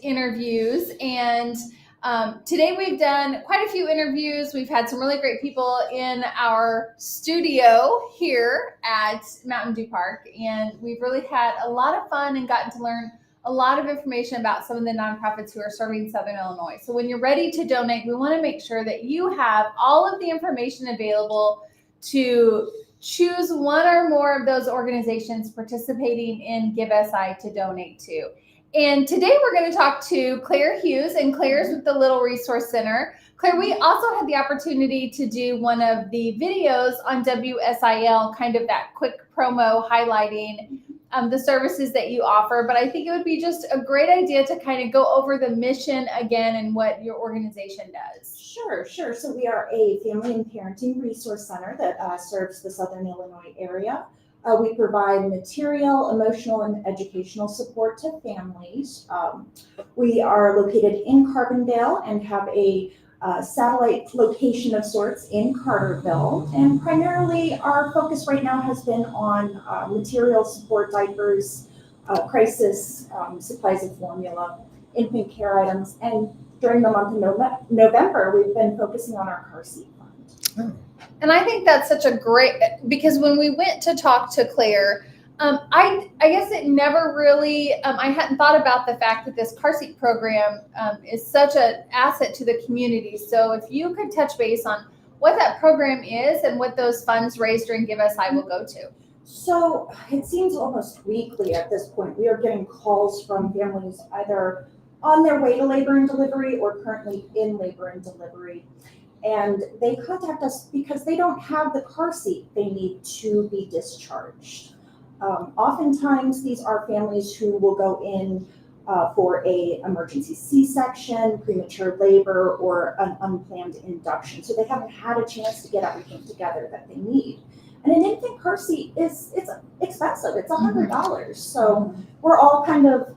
interviews, and today we've done quite a few interviews. We've had some really great people in our studio here at Mountain Dew Park, and we've really had a lot of fun and gotten to learn a lot of information about some of the nonprofits who are serving Southern Illinois. So when you're ready to donate, we want to make sure that you have all of the information available to choose one or more of those organizations participating in GiveSI to donate to. And today we're going to talk to Claire Hughes, and Claire's with the Little Resource Center. Claire, we also had the opportunity to do one of the videos on WSIL, kind of that quick promo highlighting the services that you offer. But I think it would be just a great idea to kind of go over the mission again and what your organization does. Sure. So we are a family and parenting resource center that serves the Southern Illinois area. We provide material, emotional, and educational support to families. We are located in Carbondale and have a satellite location of sorts in Carterville. And primarily our focus right now has been on material support, diapers, crisis, supplies of formula, infant care items. And during the month of November, we've been focusing on our car seat fund. And I think that's such a great, because when we went to talk to Claire, I guess it never really, I hadn't thought about the fact that this car seat program is such an asset to the community. So if you could touch base on what that program is and what those funds raised during GiveSI will go to. So it seems almost weekly at this point, we are getting calls from families either on their way to labor and delivery or currently in labor and delivery. And they contact us because they don't have the car seat they need to be discharged. Oftentimes, these are families who will go in for a emergency C-section, premature labor, or an unplanned induction. So they haven't had a chance to get everything together that they need. And an infant car seat it's expensive. It's $100. So we're all kind of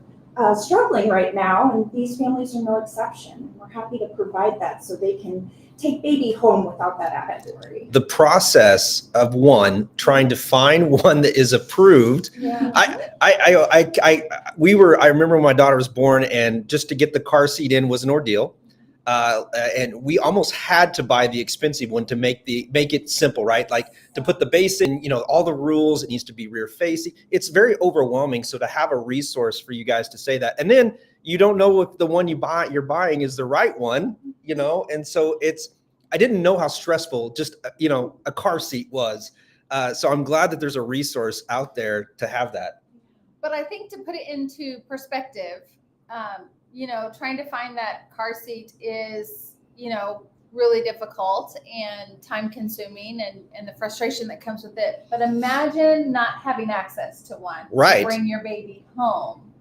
struggling right now, and these families are no exception. We're happy to provide that so they can take baby home without that added worry. The process of trying to find one that is approved. Yeah. I remember when my daughter was born, and just to get the car seat in was an ordeal. And we almost had to buy the expensive one to make it simple, right? Like to put the base in, all the rules, it needs to be rear facing. It's very overwhelming. So to have a resource for you guys to say that, and then you don't know if the one you're buying is the right one, and so I didn't know how stressful just, a car seat was. So I'm glad that there's a resource out there to have that. But I think to put it into perspective, trying to find that car seat is, really difficult and time consuming and the frustration that comes with it. But imagine not having access to one right. to bring your baby home.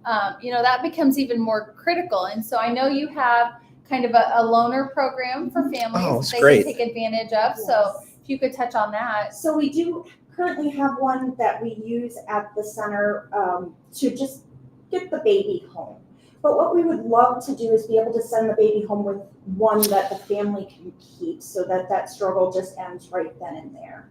That becomes even more critical. And so I know you have kind of a loaner program for families that they can take advantage of. Yes. So if you could touch on that. So we do currently have one that we use at the center to just get the baby home. But what we would love to do is be able to send the baby home with one that the family can keep so that struggle just ends right then and there.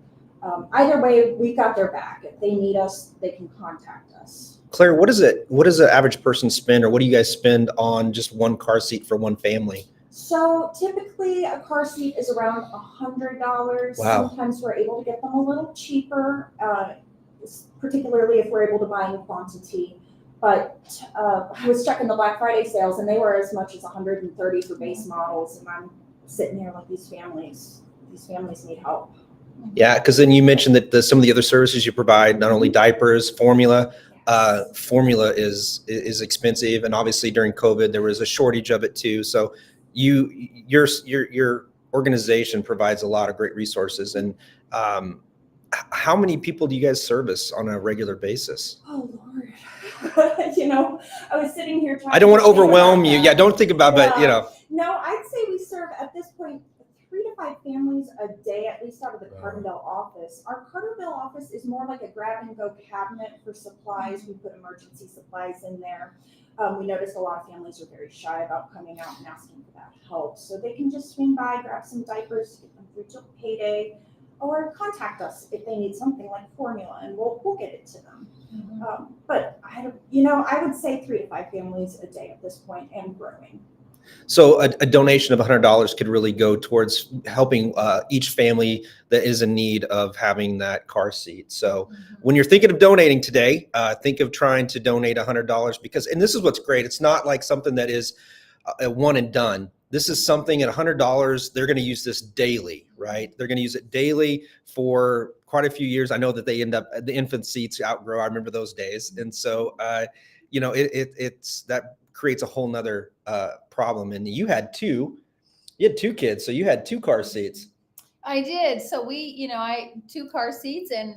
Either way, we got their back. If they need us, they can contact us. Claire, what does an average person spend, or what do you guys spend on just one car seat for one family? So typically a car seat is around $100. Wow. Sometimes we're able to get them a little cheaper, particularly if we're able to buy in quantity. But I was checking the Black Friday sales, and they were as much as $130 for base models. And I'm sitting here like these families need help. Yeah, because then you mentioned that some of the other services you provide, not only diapers, formula. Formula is expensive, and obviously during COVID there was a shortage of it too. So your organization provides a lot of great resources. And how many people do you guys service on a regular basis? Oh Lord, I was sitting here trying. I don't want to overwhelm you. Yeah, don't think about, but No, I'd say we serve at this point 3 to 5 families a day, at least out of the Carbondale office. Our Carterville office is more like a grab-and-go cabinet for supplies. We put emergency supplies in there. We noticed a lot of families are very shy about coming out and asking for that help. So they can just swing by, grab some diapers, get them through till payday, or contact us if they need something like formula, and we'll get it to them. But I would say 3 to 5 families a day at this point and growing. So a donation of $100 could really go towards helping each family that is in need of having that car seat. So when you're thinking of donating today, think of trying to donate $100 because, and this is what's great, it's not like something that is a one and done. This is something at $100, they're going to use this daily, right? They're going to use it daily for quite a few years. I know that they end up, the infant seats outgrow. I remember those days. And so, it's that creates a whole nother problem. And you had two kids, so you had 2 car seats. I did. So I 2 car seats and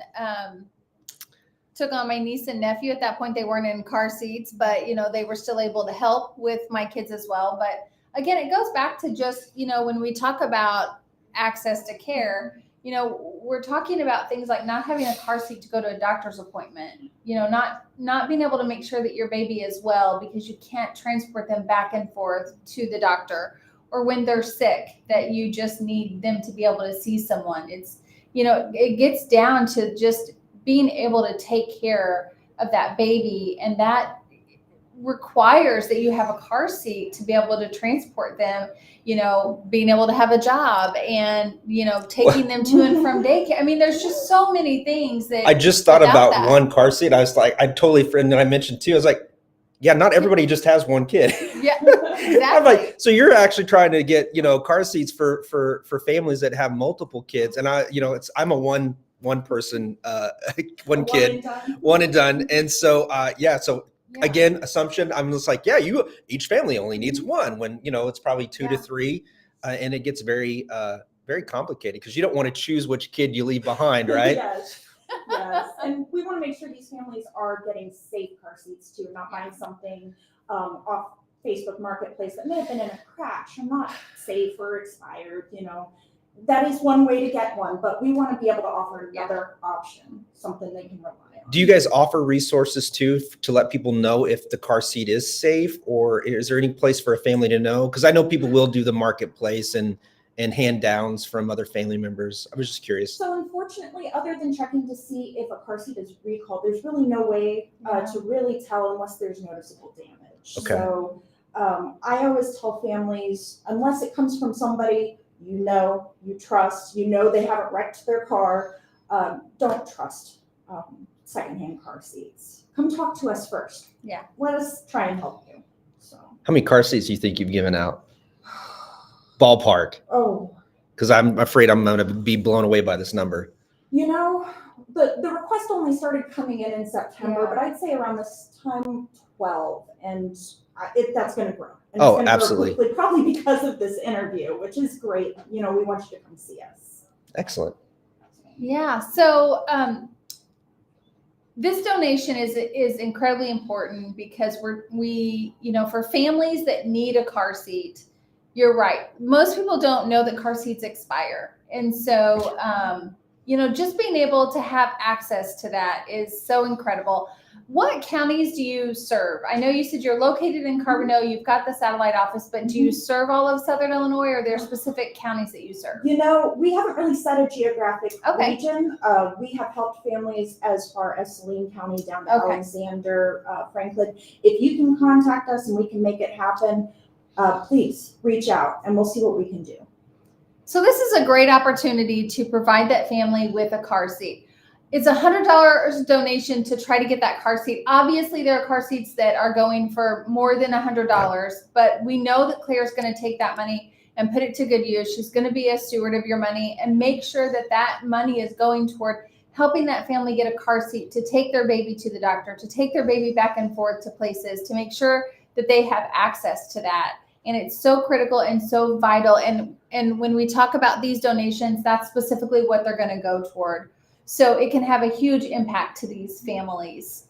took on my niece and nephew. At that point, they weren't in car seats, but they were still able to help with my kids as well. But again, it goes back to just, when we talk about access to care, we're talking about things like not having a car seat to go to a doctor's appointment, not being able to make sure that your baby is well because you can't transport them back and forth to the doctor, or when they're sick that you just need them to be able to see someone. It's, it gets down to just being able to take care of that baby, and that requires that you have a car seat to be able to transport them, being able to have a job and, taking them to and from daycare. I mean, there's just so many things that I just thought about that. one car seat. I was like, and then I mentioned 2. I was like, yeah, not everybody just has 1 kid. Yeah, exactly. I'm like, so you're actually trying to get, car seats for families that have multiple kids. And I'm a one person, one kid, one and done. And so, again, assumption, I'm just like, each family only needs 1 when, it's probably 2 to 3. And it gets very, very complicated because you don't want to choose which kid you leave behind, right? Yes. And we want to make sure these families are getting safe car seats too, not buying something off Facebook Marketplace that may have been in a crash or not safe or expired. That is one way to get one, but we want to be able to offer another option, something they can rely on. Do you guys offer resources too to let people know if the car seat is safe, or is there any place for a family to know? Because I know people will do the marketplace and hand downs from other family members. I was just curious. So unfortunately, other than checking to see if a car seat is recalled, there's really no way to really tell unless there's noticeable damage. Okay. So I always tell families, unless it comes from somebody you trust, they haven't wrecked their car, don't trust secondhand car seats. Come talk to us first. Yeah. Let us try and help you. So. How many car seats do you think you've given out? Ballpark. Oh. Because I'm afraid I'm going to be blown away by this number. The request only started coming in September, but I'd say around this time, 12, and that's going to grow. And it's gonna absolutely. Grow quickly, probably because of this interview, which is great. We want you to come see us. Excellent. Yeah. So this donation is incredibly important because we for families that need a car seat. You're right. Most people don't know that car seats expire. And so, just being able to have access to that is so incredible. What counties do you serve? I know you said you're located in Carbondale. You've got the satellite office, but do you serve all of Southern Illinois, or are there specific counties that you serve? We haven't really set a geographic region. We have helped families as far as Saline County down to Alexander, Franklin. If you can contact us and we can make it happen, please reach out and we'll see what we can do. So this is a great opportunity to provide that family with a car seat. It's $100 donation to try to get that car seat. Obviously, there are car seats that are going for more than $100, but we know that Claire's going to take that money and put it to good use. She's going to be a steward of your money and make sure that that money is going toward helping that family get a car seat to take their baby to the doctor, to take their baby back and forth to places, to make sure that they have access to that. And it's so critical and so vital. And when we talk about these donations, that's specifically what they're going to go toward. So it can have a huge impact to these families.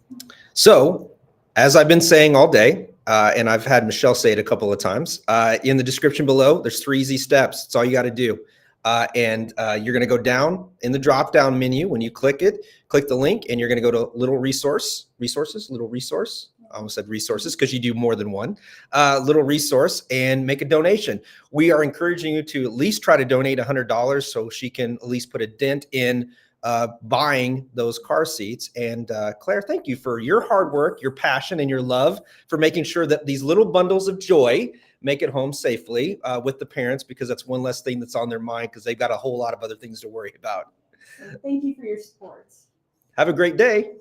So as I've been saying all day, and I've had Michelle say it a couple of times, in the description below, there's 3 easy steps. That's all you got to do. And you're going to go down in the drop down menu. When you click it, click the link, and you're going to go to little resource. I almost said resources because you do more than one. Little resource, and make a donation. We are encouraging you to at least try to donate $100 so she can at least put a dent in buying those car seats. And Claire, thank you for your hard work, your passion, and your love for making sure that these little bundles of joy make it home safely with the parents, because that's one less thing that's on their mind because they've got a whole lot of other things to worry about. So thank you for your support. Have a great day.